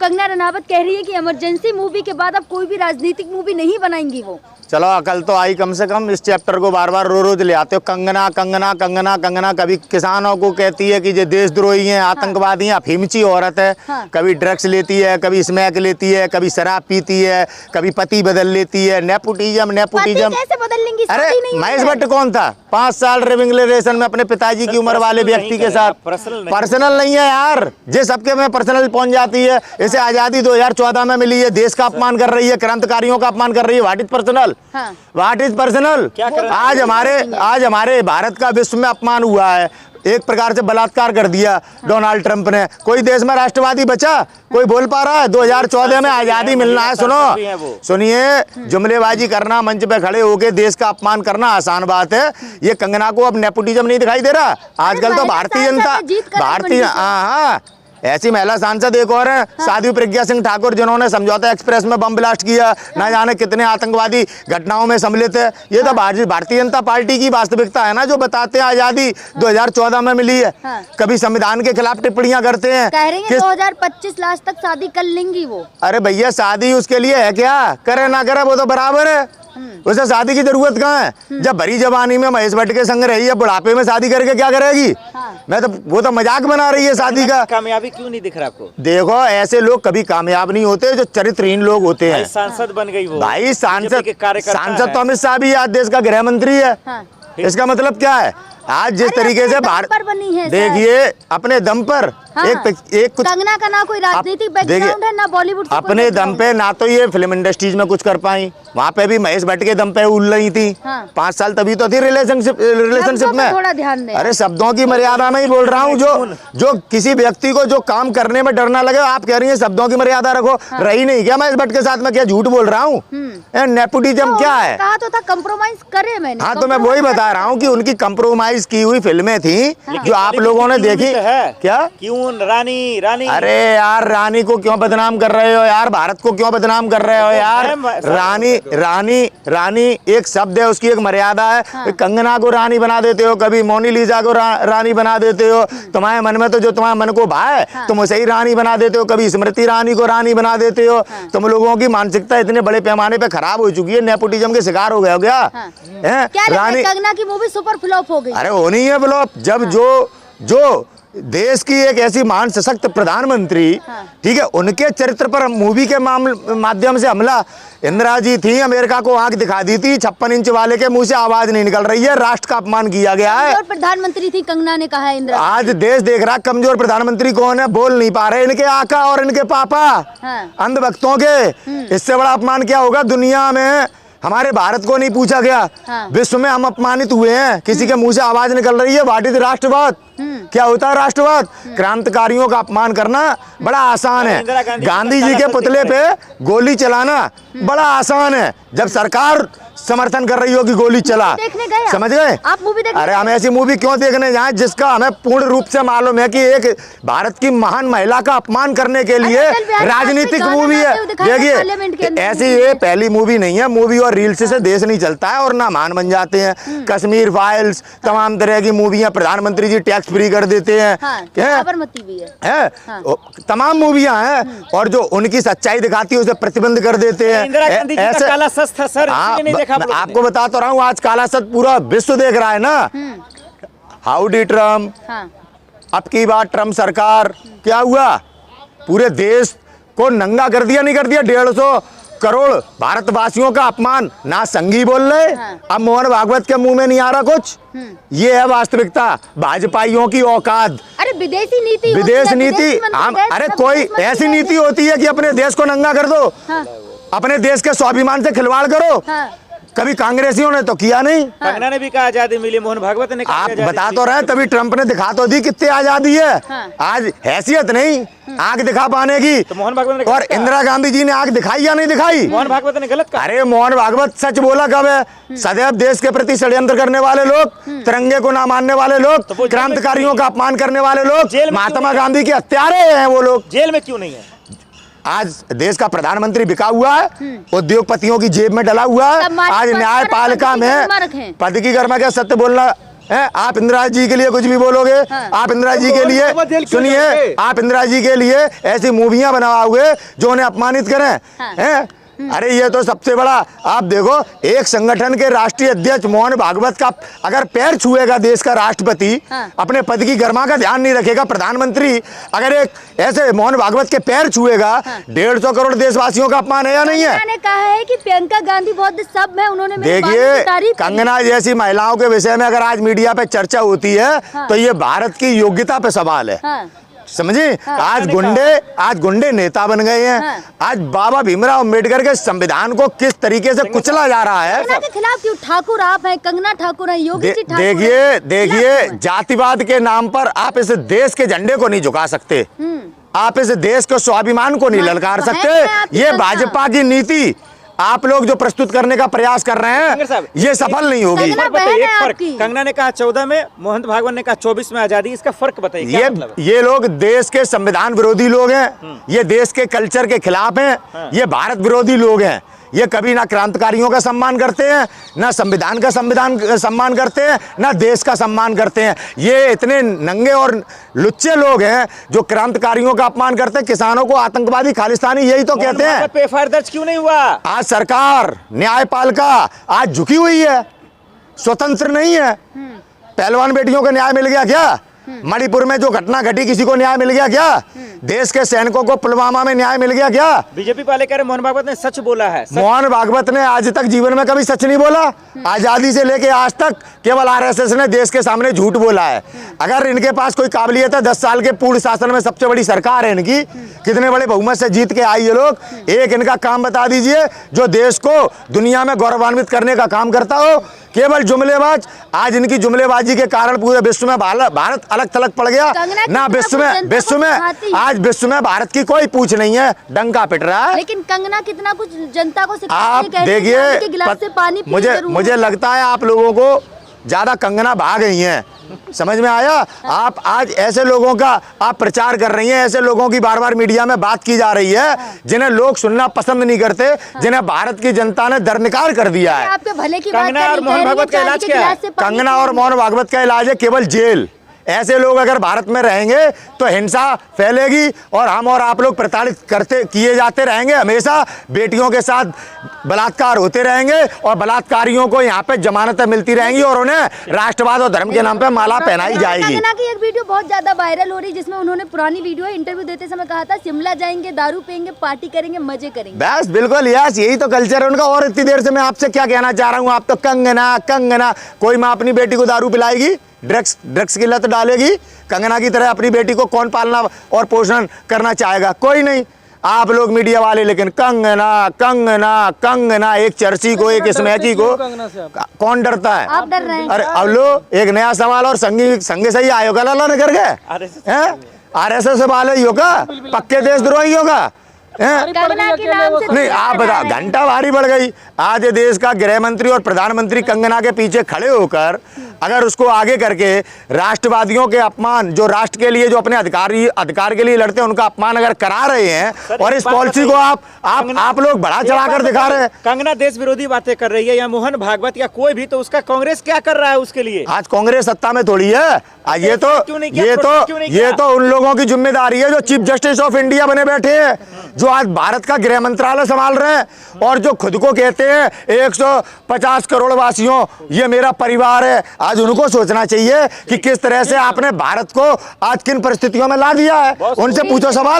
कंगना रनावत कह रही है कि इमरजेंसी मूवी के बाद अब कोई भी राजनीतिक मूवी नहीं बनाएंगी वो। चलो अकल तो आई कम से कम, इस चैप्टर को बार बार रोज ले आते हो। कंगना कंगना कंगना कंगना कभी किसानों को कहती है कि ये देशद्रोही हैं, आतंकवादी हैं, अफीमची औरत है। कभी ड्रग्स लेती है, कभी स्मैक लेती है, कभी शराब पीती है, कभी पति बदल लेती है। नेपोटिज्म नेपोटिज्म कैसे बदल लेंगी? अरे महेश भट्ट कौन था? 5 साल लिविंग रिलेशन में अपने पिताजी की उम्र वाले व्यक्ति के साथ। पर्सनल नहीं है यार, ये सबके में पर्सनल पहुंच जाती है। इसे आजादी 2014 में मिली है, देश का अपमान कर रही है, क्रांतिकारियों का अपमान कर रही है। What is personal? What is personal? आज हमारे भारत का विश्व में अपमान हुआ है, एक प्रकार से बलात्कार कर दिया डोनाल्ड ट्रंप ने। कोई देश में राष्ट्रवादी बचा? कोई बोल पा रहा है? 2014 में आजादी मिलना है। सुनिए, जुमलेबाजी करना, मंच पे खड़े होके देश का अपमान करना आसान बात है। ये कंगना को अब नेपोटिज्म नहीं दिखाई दे रहा? आजकल तो भारतीय जनता हाँ ऐसी महिला सांसद एक और है, साध्वी प्रज्ञा सिंह ठाकुर, जिन्होंने समझौता एक्सप्रेस में बम ब्लास्ट किया, ना जाने कितने आतंकवादी घटनाओं में सम्मिलित है। ये तो भारतीय जनता पार्टी की वास्तविकता है ना, जो बताते हैं आजादी 2014 में मिली है। कभी संविधान के खिलाफ टिप्पणियां करते हैं। कह रही हैं 2025 लास्ट तक शादी कर लेंगी वो। अरे भैया, शादी उसके लिए है क्या? करे ना करे वो तो बराबर है, उसे शादी की जरूरत कहाँ है? जब भरी जवानी में महेश भट्ट के संग रही है, बुढ़ापे में शादी करके क्या करेगी? मैं तो वो तो मजाक बना रही है शादी का। कामयाबी क्यों नहीं दिख रहा आपको? देखो, ऐसे लोग कभी कामयाब नहीं होते जो चरित्रहीन लोग होते हैं। सांसद बन गई वो भाई, सांसद तो अमित शाह भी आज देश का गृह मंत्री है। इसका मतलब क्या है? आज जिस तरीके से भारत देखिए अपने दम पर एक कुछ कंगना का ना कोई राजनीतिक बैकग्राउंड है, ना बॉलीवुड से अपने दम पे ना तो ये फिल्म इंडस्ट्रीज में कुछ कर पाई, वहाँ पे भी महेश भट्ट के दम पे उल रही थी। 5 साल तभी तो थी रिलेशनशिप में। थोड़ा ध्यान दें। अरे शब्दों की मर्यादा में ही बोल रहा हूँ। जो किसी व्यक्ति को जो काम करने में डर ना लगे, आप कह रही है शब्दों की मर्यादा रखो। रही नहीं क्या महेश भट्ट के साथ? में क्या झूठ बोल रहा हूँ? नेपोटिज्म क्या है? कहा तो था कंप्रोमाइज करे मैंने। हाँ, तो मैं वही बता रहा हूँ कि उनकी कंप्रोमाइज की हुई फिल्में थी जो आप लोगों ने देखी। क्या क्यों? रानी अरे यार, रानी को क्यों बदनाम कर रहे हो यार? भारत को क्यों बदनाम कर रहे हो यार? रानी एक शब्द है, उसकी एक मर्यादा है। कंगना को रानी बना देते हो, कभी मोनालिसा को रानी बना देते हो। तुम्हारे मन में तो जो तुम्हारे मन को भाए तुम उसे ही रानी बना देते हो। कभी स्मृति ईरानी को रानी बना देते हो। तुम लोगों की मानसिकता इतने बड़े पैमाने पे खराब हो चुकी है, नेपोटिज्म के शिकार हो गए हो क्या? रानी कंगना की मूवी सुपर फ्लॉप हो गई। अरे होनी है फ्लॉप, जब जो देश की एक ऐसी महान सशक्त प्रधानमंत्री, ठीक है, उनके चरित्र पर मूवी के माध्यम से हमला। इंदिरा जी थी, अमेरिका को आंख दिखा दी थी, 56 इंच वाले के मुंह से आवाज नहीं निकल रही है, राष्ट्र का अपमान किया गया है। कमजोर प्रधानमंत्री थी कंगना ने कहा है इंदिरा। आज देश देख रहा कमजोर प्रधानमंत्री कौन है, बोल नहीं पा रहे इनके आका और इनके पापा अंधभक्तों के। इससे बड़ा अपमान क्या होगा दुनिया में? हमारे भारत को नहीं पूछा गया, विश्व में हम अपमानित हुए हैं, किसी के मुंह से आवाज निकल रही है। व्हाट इज राष्ट्रवाद? क्या होता है राष्ट्रवाद? क्रांतिकारियों का अपमान करना बड़ा आसान है। गांधी जी के पुतले पे गोली चलाना बड़ा आसान है, जब सरकार समर्थन कर रही हो कि गोली चला। समझ गए आप मूवी देखने? अरे हम ऐसी मूवी क्यों देखने जाएं जिसका हमें पूर्ण रूप से मालूम है कि एक भारत की महान महिला का अपमान करने के लिए राजनीतिक मूवी है। देखिए, ऐसी ये पहली मूवी नहीं है। मूवी और रील्स से देश नहीं चलता है और ना महान बन जाते हैं। कश्मीर फाइल्स, तमाम तरह की मूवियां, प्रधानमंत्री जी टैक्स फ्री कर देते हैं, तमाम मूवियां हैं, और जो उनकी सच्चाई दिखाती है उसे प्रतिबंध कर देते हैं। ऐसे काला सच था सर, मैं आपको बता तो रहा हूँ, आज काला सच पूरा विश्व देख रहा है ना। हाउडी ट्रम्प, अब की बार ट्रम्प सरकार, क्या हुआ? पूरे देश को नंगा कर दिया, नहीं कर दिया? 150 करोड़ भारतवासियों का अपमान। ना संघी बोल रहे, अब मोहन भागवत के मुंह में नहीं आ रहा कुछ। ये है वास्तविकता, भाजपाइयों की औकात। अरे विदेश नीति अरे कोई ऐसी नीति होती है कि अपने देश को नंगा कर दो, अपने देश के स्वाभिमान से खिलवाड़ करो। कभी कांग्रेसियों ने तो किया नहीं। कंगना ने भी कहा आजादी मिली, मोहन भागवत ने कहा आप बता तो रहे, तभी ट्रंप ने दिखा तो दी कितनी आजादी है। आज हैसियत नहीं आंख दिखा पाने की, तो मोहन भागवत ने और इंदिरा गांधी जी ने आंख दिखाई या नहीं दिखाई? मोहन भागवत ने गलत कहा। अरे मोहन भागवत सच बोला कब है? सदैव देश के प्रति षड्यंत्र करने वाले लोग, तिरंगे को ना मानने वाले लोग, क्रांतिकारियों का अपमान करने वाले लोग, महात्मा गांधी के हत्यारे हैं वो लोग। जेल में क्यों नहीं है? आज देश का प्रधानमंत्री बिका हुआ है, उद्योगपतियों की जेब में डला हुआ है। आज न्यायपालिका में पद की गर्मा क्या, सत्य बोलना आप इंदिरा जी के लिए कुछ भी बोलोगे। आप इंदिरा जी के लिए सुनिए, आप इंदिरा जी के लिए ऐसी मूवियां बनवाओगे जो उन्हें अपमानित करें। हैं? अरे ये तो सबसे बड़ा, आप देखो एक संगठन के राष्ट्रीय अध्यक्ष मोहन भागवत का अगर पैर छुएगा देश का राष्ट्रपति, अपने पद की गरिमा का ध्यान नहीं रखेगा, प्रधानमंत्री अगर एक ऐसे मोहन भागवत के पैर छुएगा, 150 करोड़ देशवासियों का अपमान है या नहीं है? कंगना ने कहा है कि प्रियंका गांधी बहुत सब है, उन्होंने मेरी बात की देखिए, तारीफ की। कंगना जैसी महिलाओं के विषय में अगर आज मीडिया पे चर्चा होती है तो ये भारत की योग्यता पे सवाल है। समझे? आज गुंडे नेता बन गए हैं। आज बाबा भीमराव अम्बेडकर के संविधान को किस तरीके से कुचला जा रहा है। कंगना के खिलाफ क्यों? ठाकुर आप हैं, कंगना ठाकुर हैं, योगी जी ठाकुर हैं। देखिए जातिवाद के नाम पर आप इस देश के झंडे को नहीं झुका सकते, आप इस देश के स्वाभिमान को नहीं ललकार सकते। ये भाजपा की नीति आप लोग जो प्रस्तुत करने का प्रयास कर रहे हैं ये सफल नहीं होगी। कंगना बताइए, बहन एक है फर्क। आपकी। कंगना ने कहा 14 में, मोहन भागवत ने कहा 24 में आजादी, इसका फर्क बताइए क्या मतलब है? ये लोग देश के संविधान विरोधी लोग हैं, ये देश के कल्चर के खिलाफ हैं, ये भारत विरोधी लोग हैं। ये कभी ना क्रांतिकारियों का सम्मान करते हैं, ना संविधान का सम्मान करते हैं, ना देश का सम्मान करते हैं। ये इतने नंगे और लुच्चे लोग हैं जो क्रांतिकारियों का अपमान करते हैं, किसानों को आतंकवादी खालिस्तानी यही तो कहते हैं। पे एफआईआर दर्ज क्यों नहीं हुआ? आज सरकार न्यायपालिका आज झुकी हुई है, स्वतंत्र नहीं है। पहलवान बेटियों को न्याय मिल गया क्या? मणिपुर में जो घटना घटी किसी को न्याय मिल गया क्या? देश के सैनिकों को पुलवामा में न्याय मिल गया क्या? बीजेपी वाले कह रहे मोहन भागवत ने सच बोला है। मोहन भागवत ने आज तक जीवन में कभी सच नहीं बोला। आजादी से लेके आज तक केवल आरएसएस ने देश के सामने झूठ बोला है। अगर इनके पास कोई काबिलियत है, 10 साल के पूर्ण शासन में सबसे बड़ी सरकार है इनकी, कितने बड़े बहुमत से जीत के आई ये लोग, एक इनका काम बता दीजिए जो देश को दुनिया में गौरवान्वित करने का काम करता हो। केवल जुमलेबाज, आज इनकी जुमलेबाजी के कारण पूरे विश्व में भारत अलग थलग पड़ गया ना। विश्व में आज विश्व में भारत की कोई पूछ नहीं है, डंका पिट रहा है। लेकिन कंगना कितना कुछ जनता को आप देखिए, मुझे लगता है आप लोगों को ज्यादा कंगना भाग गई हैं, समझ में आया? आप आज ऐसे लोगों का आप प्रचार कर रही हैं, ऐसे लोगों की बार बार मीडिया में बात की जा रही है जिन्हें लोग सुनना पसंद नहीं करते, जिन्हें भारत की जनता ने दरनिकार कर दिया है। आपके भले की बात कंगना और मोहन भागवत का इलाज क्या है? कंगना और मोहन भागवत का इलाज है केवल जेल। ऐसे लोग अगर भारत में रहेंगे तो हिंसा फैलेगी और हम और आप लोग प्रताड़ित किए जाते रहेंगे। हमेशा बेटियों के साथ बलात्कार होते रहेंगे और बलात्कारियों को यहाँ पे जमानतें मिलती रहेंगी और उन्हें राष्ट्रवाद और धर्म के नाम पे माला पहनाई जाएगी। कंगना की एक वीडियो बहुत ज्यादा वायरल हो रही है जिसमें उन्होंने पुरानी वीडियो इंटरव्यू देते समय कहा था शिमला जाएंगे, दारू पियेंगे, पार्टी करेंगे, मजे करेंगे। बस बिल्कुल यस, यही तो कल्चर है उनका। और इतनी देर से मैं आपसे क्या कहना चाह रहा हूँ, आप तो कंगना कोई माँ अपनी बेटी को दारू पिलाएगी, ड्रग्स की लत डालेगी? कंगना की तरह अपनी बेटी को कौन पालना और पोषण करना चाहेगा? कोई नहीं। आप लोग मीडिया वाले लेकिन कंगना एक चर्ची को, एक स्मैची को कौन डरता है? आप डर रहे हैं। अरे अब लो एक नया सवाल और संगे सही आयोग लाला न कर गए आरएसएस वाले होगा, पक्के देशद्रोही होगा। कंगना के नाम से नहीं आप बता, घंटा भारी बढ़ गई। आज देश का गृह मंत्री और प्रधानमंत्री कंगना के पीछे खड़े होकर अगर उसको आगे करके राष्ट्रवादियों के अपमान, जो राष्ट्र के लिए जो अपने अधिकार के लिए लड़ते हैं उनका अपमान अगर करा रहे हैं और इस पॉलिसी को आप लोग बढ़ा चढ़ाकर दिखा रहे हैं। कंगना देश विरोधी बातें कर रही है या मोहन भागवत या कोई भी, तो उसका कांग्रेस क्या कर रहा है उसके लिए? आज कांग्रेस सत्ता में थोड़ी है। ये तो उन लोगों की जिम्मेदारी है जो चीफ जस्टिस ऑफ इंडिया बने बैठे हैं, जो आज भारत का गृह मंत्रालय संभाल रहे हैं और जो खुद को कहते हैं 150 करोड़ वासियों ये मेरा परिवार है। आज उनको सोचना चाहिए कि किस तरह से आपने भारत को आज किन परिस्थितियों में ला दिया है। उनसे पूछो सवाल।